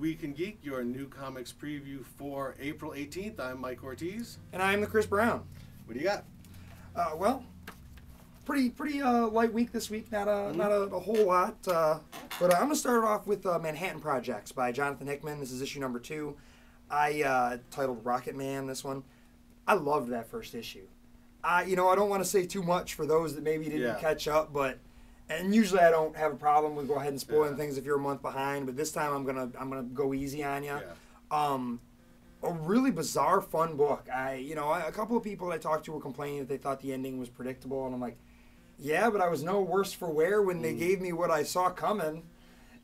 Week and Geek, your new comics preview for April 18th. I'm Mike Ortiz. And I'm the Chris Brown. What do you got? Well, pretty light week this week. Not a whole lot. But I'm going to start off with Manhattan Projects by Jonathan Hickman. This is issue number 2. I titled Rocket Man, this one. I loved that first issue. I don't want to say too much for those that maybe didn't catch up, and usually I don't have a problem with go ahead and spoiling things if you're a month behind, but this time I'm gonna go easy on you. Yeah. A really bizarre, fun book. A couple of people that I talked to were complaining that they thought the ending was predictable, and I'm like, yeah, but I was no worse for wear when they gave me what I saw coming.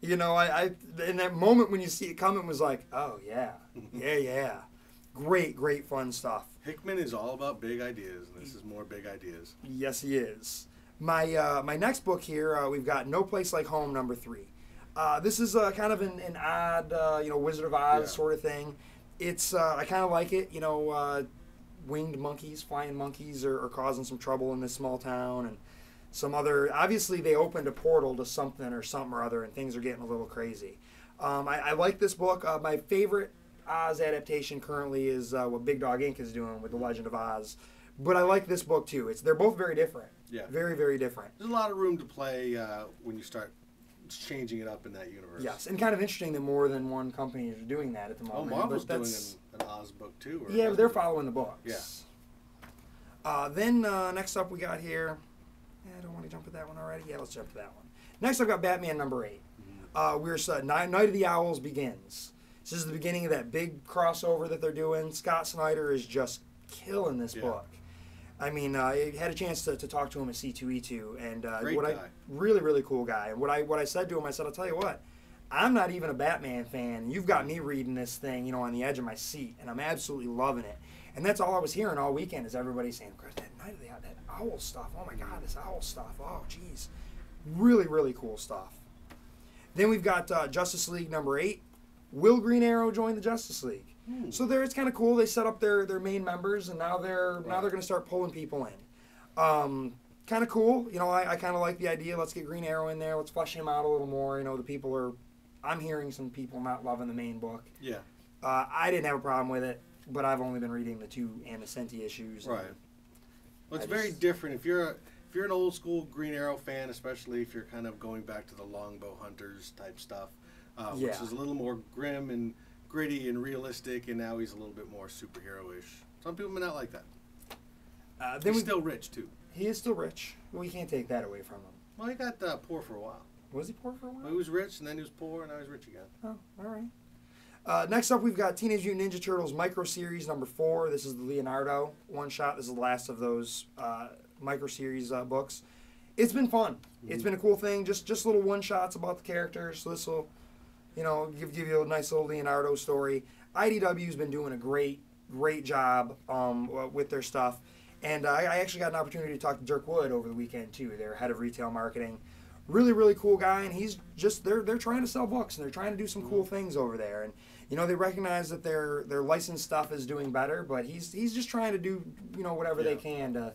I in that moment when you see it coming was like, oh yeah, yeah. Great fun stuff. Hickman is all about big ideas, and this is more big ideas. Yes, he is. My next book here, we've got No Place Like Home, number 3. This is kind of an odd, Wizard of Oz sort of thing. It's I kind of like it. Winged monkeys, flying monkeys are causing some trouble in this small town, and some other. Obviously, they opened a portal to something or other, and things are getting a little crazy. I like this book. My favorite Oz adaptation currently is what Big Dog Inc. is doing with The Legend of Oz. But I like this book too. They're both very different. Yeah. Very, very different. There's a lot of room to play when you start changing it up in that universe. Yes, and kind of interesting that more than one company is doing that at the moment. Oh, Marvel's doing an Oz book too. Yeah, but they're following the books. Yeah. Then next up we got here, I don't want to jump at that one already. Yeah, let's jump to that one. Next I've got Batman number 8. Night of the Owls begins. This is the beginning of that big crossover that they're doing. Scott Snyder is just killing this book. I mean, I had a chance to talk to him at C2E2, and really cool guy. And what I said to him, I said, I'll tell you what, I'm not even a Batman fan. You've got me reading this thing, on the edge of my seat, and I'm absolutely loving it. And that's all I was hearing all weekend is everybody saying, that Night of the Owl, that owl stuff. Oh my God, this owl stuff. Oh, geez, really cool stuff. Then we've got Justice League number 8. Will Green Arrow join the Justice League? So it's kind of cool. They set up their main members, and now they're going to start pulling people in. Kind of cool. I kind of like the idea. Let's get Green Arrow in there. Let's flesh him out a little more. The people are. I'm hearing some people not loving the main book. Yeah. I didn't have a problem with it, but I've only been reading the 2 Anacenti issues. Right. Well, it's very different. If you're an old school Green Arrow fan, especially if you're kind of going back to the Longbow Hunters type stuff. Which is a little more grim and gritty and realistic, and now he's a little bit more superhero-ish. Some people may not like that. He's still rich, too. He is still rich. Well, you can't take that away from him. Well, he got poor for a while. Was he poor for a while? Well, he was rich, and then he was poor, and now he's rich again. Oh, all right. Next up, we've got Teenage Mutant Ninja Turtles Micro Series number 4. This is the Leonardo one-shot. This is the last of those Micro Series books. It's been fun. It's been a cool thing. Just little one-shots about the characters. So this will... give you a nice little Leonardo story. IDW's been doing a great job with their stuff. And I actually got an opportunity to talk to Dirk Wood over the weekend, too, their head of retail marketing. Really cool guy, and he's just, they're trying to sell books, and they're trying to do some cool things over there. And, they recognize that their licensed stuff is doing better, but he's just trying to do, whatever they can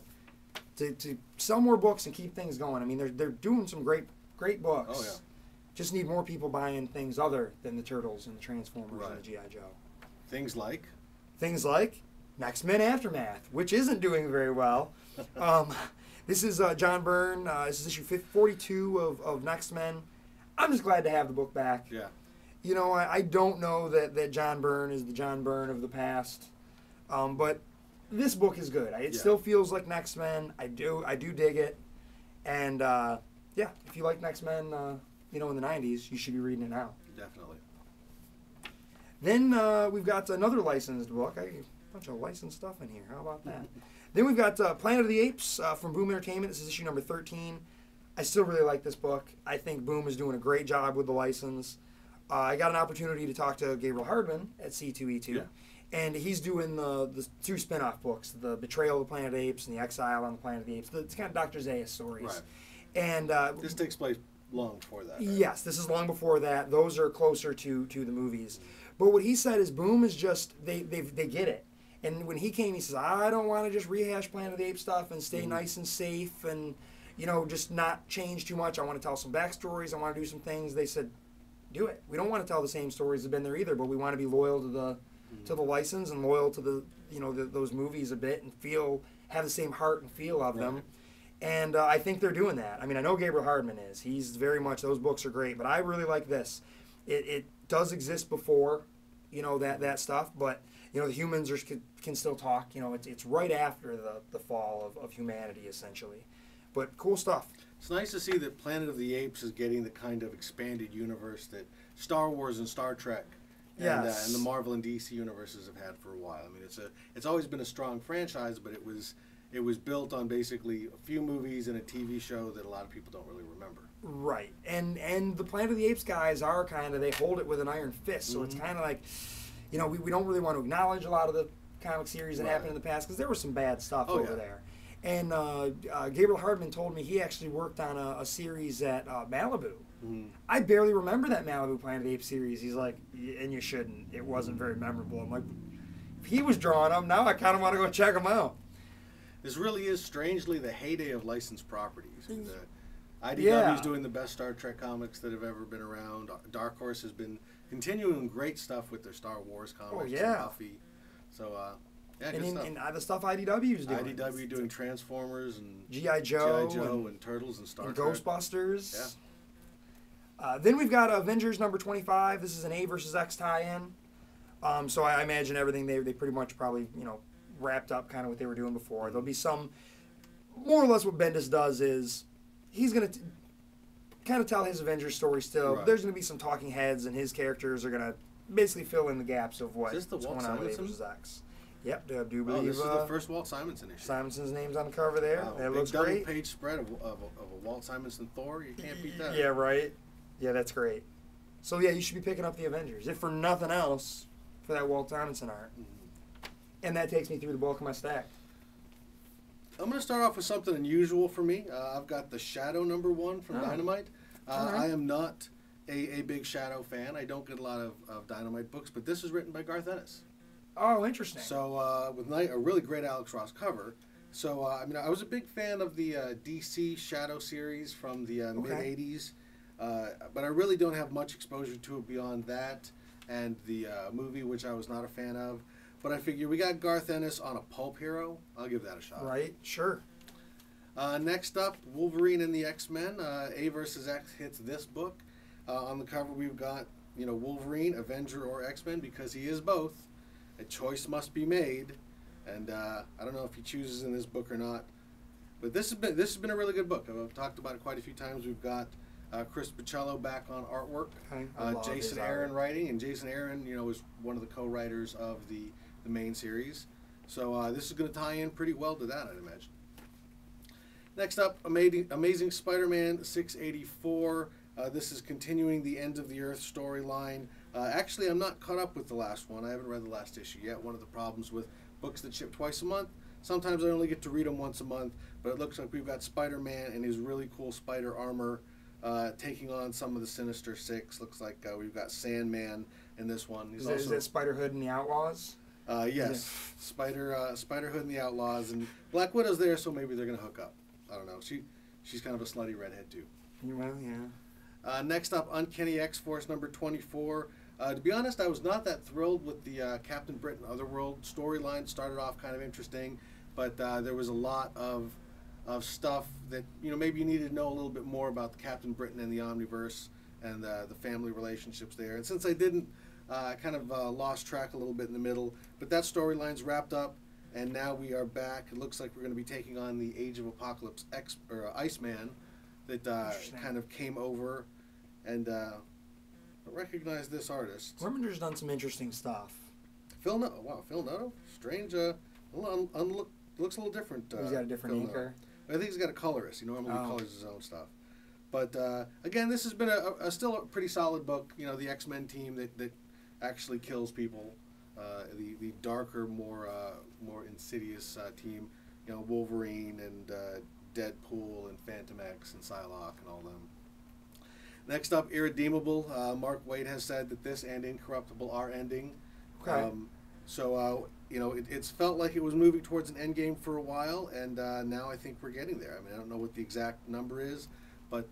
to sell more books and keep things going. I mean, they're doing some great books. Oh, yeah. Just need more people buying things other than the Turtles and the Transformers and the G.I. Joe. Things like? Things like Next Men Aftermath, which isn't doing very well. This is John Byrne. This is issue 42 of Next Men. I'm just glad to have the book back. Yeah. I don't know that John Byrne is the John Byrne of the past, but this book is good. It still feels like Next Men. I do dig it. And, if you like Next Men... in the 90s, you should be reading it now. Definitely. Then we've got another licensed book. A bunch of licensed stuff in here. How about that? Then we've got Planet of the Apes from Boom Entertainment. This is issue number 13. I still really like this book. I think Boom is doing a great job with the license. I got an opportunity to talk to Gabriel Hardman at C2E2. And he's doing the 2 spin-off books, the Betrayal of the Planet of the Apes and the Exile on the Planet of the Apes. It's kind of Dr. Zaius stories. Right. And this takes place long before that. Right? Yes, this is long before that. Those are closer to the movies. But what he said is Boom is just, they get it. And when he came, he says, I don't want to just rehash Planet of the Apes stuff and stay nice and safe and, just not change too much. I want to tell some backstories. I want to do some things. They said, do it. We don't want to tell the same stories that have been there either, but we want to be loyal to the license and loyal to the those movies a bit and have the same heart and feel of them. And I think they're doing that. I mean, I know Gabriel Hardman is. He's very much, those books are great, but I really like this. It does exist before, that stuff, but, the humans can still talk. It's right after the fall of humanity, essentially. But cool stuff. It's nice to see that Planet of the Apes is getting the kind of expanded universe that Star Wars and Star Trek and the Marvel and DC universes have had for a while. I mean, it's always been a strong franchise, but it was built on basically a few movies and a TV show that a lot of people don't really remember. Right. And the Planet of the Apes guys are they hold it with an iron fist. So it's kind of like, we don't really want to acknowledge a lot of the comic series that happened in the past because there was some bad stuff over there. And Gabriel Hardman told me he actually worked on a series at Malibu. I barely remember that Malibu Planet of the Apes series. He's like, and you shouldn't. It wasn't very memorable. I'm like, if he was drawing them, now I kind of want to go check them out. This really is strangely the heyday of licensed properties. IDW is doing the best Star Trek comics that have ever been around. Dark Horse has been continuing great stuff with their Star Wars comics and Buffy. So, good stuff. And the stuff IDW is doing. IDW doing Transformers and G.I. Joe and Turtles and Star Trek. Ghostbusters. Yeah. Then we've got Avengers number 25. This is an A versus X tie-in. So I imagine everything they pretty much probably, wrapped up kind of what they were doing before. There'll be some, more or less what Bendis does is he's going to kind of tell his Avengers story still. Right. There's going to be some talking heads, and his characters are going to basically fill in the gaps of what's going on with A versus X. Yep, I do believe. This is the first Walt Simonson issue. Simonson's name's on the cover there. That looks great. Double-page spread of a Walt Simonson Thor. You can't beat that. Yeah, right. Yeah, that's great. So, you should be picking up the Avengers, if for nothing else, for that Walt Simonson art. And that takes me through the bulk of my stack. I'm going to start off with something unusual for me. I've got the Shadow #1 from Dynamite. I am not a big Shadow fan. I don't get a lot of Dynamite books, but this is written by Garth Ennis. Oh, interesting. So with a really great Alex Ross cover. So, I was a big fan of the DC Shadow series from the mid-'80s, but I really don't have much exposure to it beyond that and the movie, which I was not a fan of. But I figure we got Garth Ennis on a pulp hero. I'll give that a shot. Right, sure. Next up, Wolverine and the X-Men. A versus X hits this book. On the cover, we've got Wolverine, Avenger, or X-Men, because he is both. A choice must be made, and I don't know if he chooses in this book or not. But this has been a really good book. I've talked about it quite a few times. We've got Chris Bichello back on artwork. Jason Aaron writing, and Jason Aaron, is one of the co-writers of the main series. So this is going to tie in pretty well to that, I'd imagine. Next up, Amazing Spider-Man 684. This is continuing the End of the Earth storyline. Actually, I'm not caught up with the last one. I haven't read the last issue yet. One of the problems with books that ship twice a month, sometimes I only get to read them once a month, but it looks like we've got Spider-Man and his really cool spider armor taking on some of the Sinister Six. Looks like we've got Sandman in this one. Is that Spider-Hood and the Outlaws? Yes, Spider-Hood and the Outlaws, and Black Widow's there, so maybe they're going to hook up. I don't know. She's kind of a slutty redhead, too. Well, yeah. Next up, Uncanny X-Force #24. To be honest, I was not that thrilled with the Captain Britain Otherworld storyline. Started off kind of interesting, but there was a lot of stuff that maybe you needed to know a little bit more about the Captain Britain and the Omniverse and the family relationships there. And since I didn't, I kind of lost track a little bit in the middle. But that storyline's wrapped up, and now we are back. It looks like we're going to be taking on the Age of Apocalypse Iceman that kind of came over, and recognize this artist. Remendor's done some interesting stuff. Phil Noto. Strange. Looks a little different. He's got a different inker. I think he's got a colorist. He normally colors his own stuff. But again, this has been still a pretty solid book. The X-Men team that actually kills people. The darker, more insidious team. Wolverine and Deadpool and Phantom X and Psylocke and all them. Next up, Irredeemable. Mark Waid has said that this and Incorruptible are ending. Okay. It's felt like it was moving towards an end game for a while, and now I think we're getting there. I don't know what the exact number is, but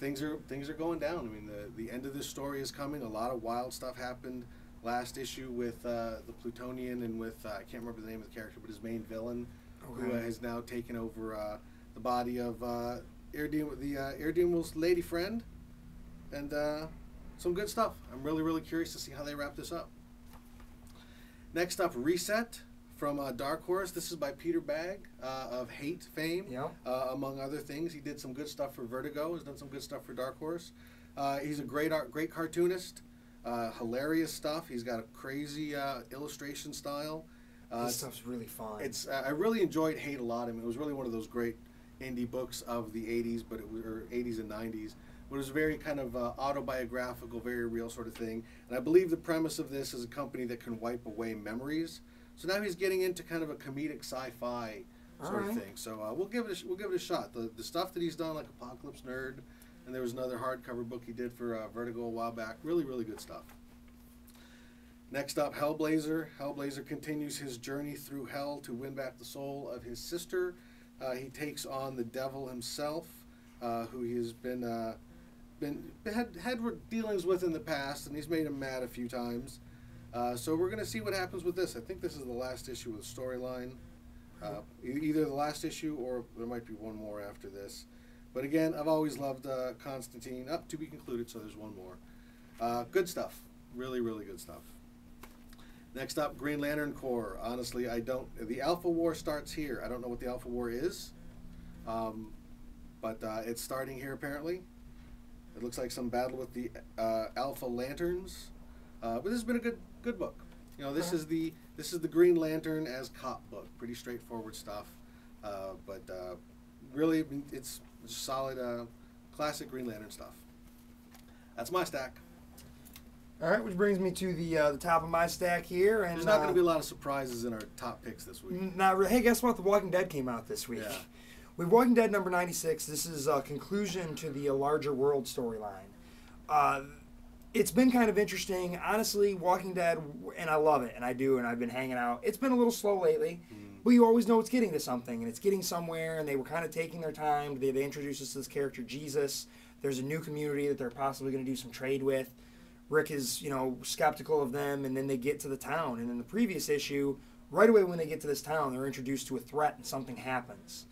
things are going down. I mean, the end of this story is coming. A lot of wild stuff happened last issue with the Plutonian and with I can't remember the name of the character, but his main villain, who has now taken over the body of Daredevil's lady friend, and some good stuff. I'm really curious to see how they wrap this up. Next up, Reset from Dark Horse. This is by Peter Bagg of Hate fame, among other things. He did some good stuff for Vertigo. Has done some good stuff for Dark Horse. He's a great cartoonist. Hilarious stuff. He's got a crazy illustration style. This stuff's really fun. I really enjoyed Hate a lot. I mean, it was really one of those great indie books of the 80s, but or 80s and 90s. But it was very kind of autobiographical, very real sort of thing. And I believe the premise of this is a company that can wipe away memories. So now he's getting into kind of a comedic sci-fi sort of thing. So we'll give it a shot. The stuff that he's done, like Apocalypse Nerd, and there was another hardcover book he did for Vertigo a while back. Really good stuff. Next up, Hellblazer. Hellblazer continues his journey through hell to win back the soul of his sister. He takes on the devil himself, who he has had dealings with in the past, and he's made him mad a few times. So we're going to see what happens with this. I think this is the last issue of the storyline. Either the last issue or there might be one more after this. But again, I've always loved Constantine. Up to be concluded, so there's one more. Good stuff. Really good stuff. Next up, Green Lantern Corps. Honestly, the Alpha War starts here. I don't know what the Alpha War is, but it's starting here apparently. It looks like some battle with the Alpha Lanterns. But this has been a good book. You know, this is the Green Lantern as cop book. Pretty straightforward stuff, but really it's solid, classic Green Lantern stuff. That's my stack. All right, which brings me to the top of my stack here. And there's not going to be a lot of surprises in our top picks this week. Not really. Hey, guess what? The Walking Dead came out this week. Yeah. We have Walking Dead number 96. This is a conclusion to the larger world storyline. It's been kind of interesting. Honestly, Walking Dead, and I love it, and I do, and I've been hanging out. It's been a little slow lately, but you always know it's getting to something, and it's getting somewhere, and they were kind of taking their time. They introduced us to this character, Jesus. There's a new community that they're possibly going to do some trade with. Rick is, skeptical of them, and then they get to the town. And in the previous issue, right away when they get to this town, they're introduced to a threat, and something happens.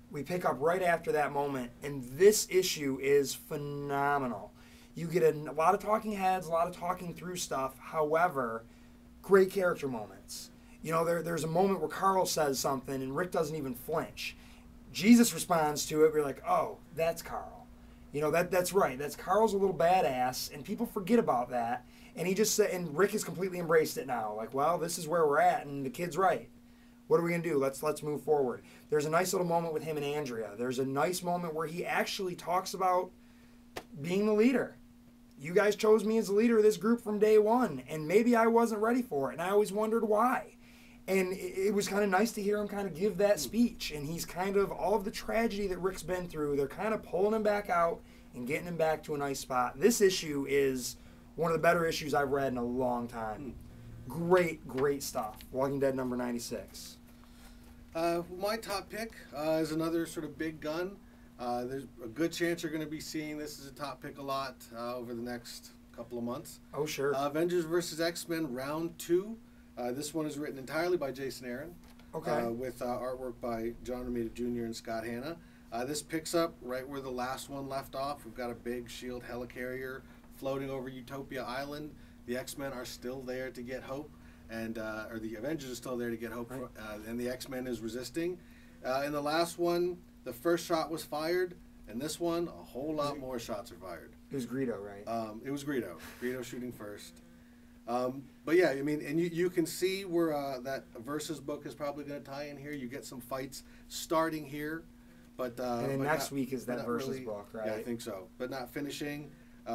We pick up right after that moment, and this issue is phenomenal. You get a lot of talking heads, a lot of talking through stuff. However, great character moments. There's a moment where Carl says something, and Rick doesn't even flinch. Jesus responds to it. We're like, oh, that's Carl. That's right. That's Carl's a little badass, and people forget about that. And he just said, and Rick has completely embraced it now. Like, well, this is where we're at, and the kid's right. What are we gonna do? Let's move forward. There's a nice little moment with him and Andrea. There's a nice moment where he actually talks about being the leader. You guys chose me as the leader of this group from day one, and maybe I wasn't ready for it, and I always wondered why. And it was kind of nice to hear him kind of give that speech. And he's kind of, all of the tragedy that Rick's been through, they're kind of pulling him back out and getting him back to a nice spot. This issue is one of the better issues I've read in a long time. Great stuff. Walking Dead number 96. My top pick is another sort of big gun. There's a good chance you're going to be seeing this as a top pick a lot over the next couple of months. Oh, sure. Avengers vs. X-Men Round 2. This one is written entirely by Jason Aaron, with artwork by John Romita Jr. and Scott Hanna. This picks up right where the last one left off. We've got a big SHIELD helicarrier floating over Utopia Island. The X-Men are still there to get Hope, or the Avengers are still there to get Hope, and the X-Men is resisting. In the last one, the first shot was fired, and this one, a whole lot more shots are fired. It was Greedo, right? It was Greedo. Greedo shooting first. But yeah, I mean, and you can see where that Versus book is probably going to tie in here. You get some fights starting here, but and then next week is that Versus really, book, right? Yeah, I think so, but not finishing.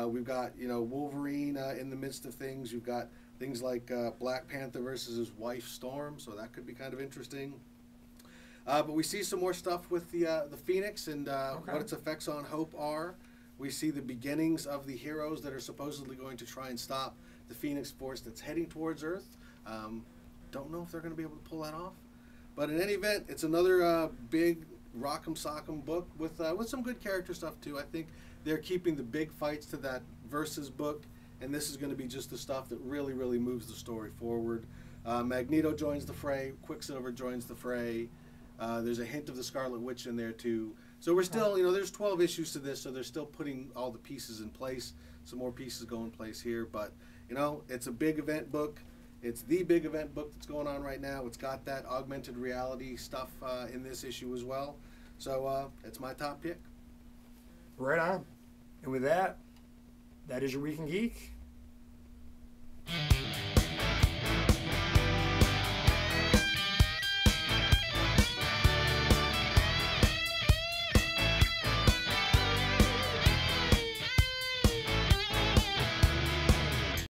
We've got Wolverine in the midst of things. You've got things like Black Panther versus his wife Storm, so that could be kind of interesting. But we see some more stuff with the Phoenix and what its effects on Hope are. We see the beginnings of the heroes that are supposedly going to try and stop the Phoenix Force that's heading towards Earth. Don't know if they're going to be able to pull that off. But in any event, it's another big rock'em sock'em book with some good character stuff too. I think they're keeping the big fights to that Versus book, and this is going to be just the stuff that really, really moves the story forward. Magneto joins the fray. Quicksilver joins the fray. There's a hint of the Scarlet Witch in there too. So we're still, there's 12 issues to this, so they're still putting all the pieces in place. Some more pieces go in place here, but it's a big event book. It's the big event book that's going on right now. It's got that augmented reality stuff in this issue as well. So it's my top pick. Right on. And with that, that is your Week in Geek.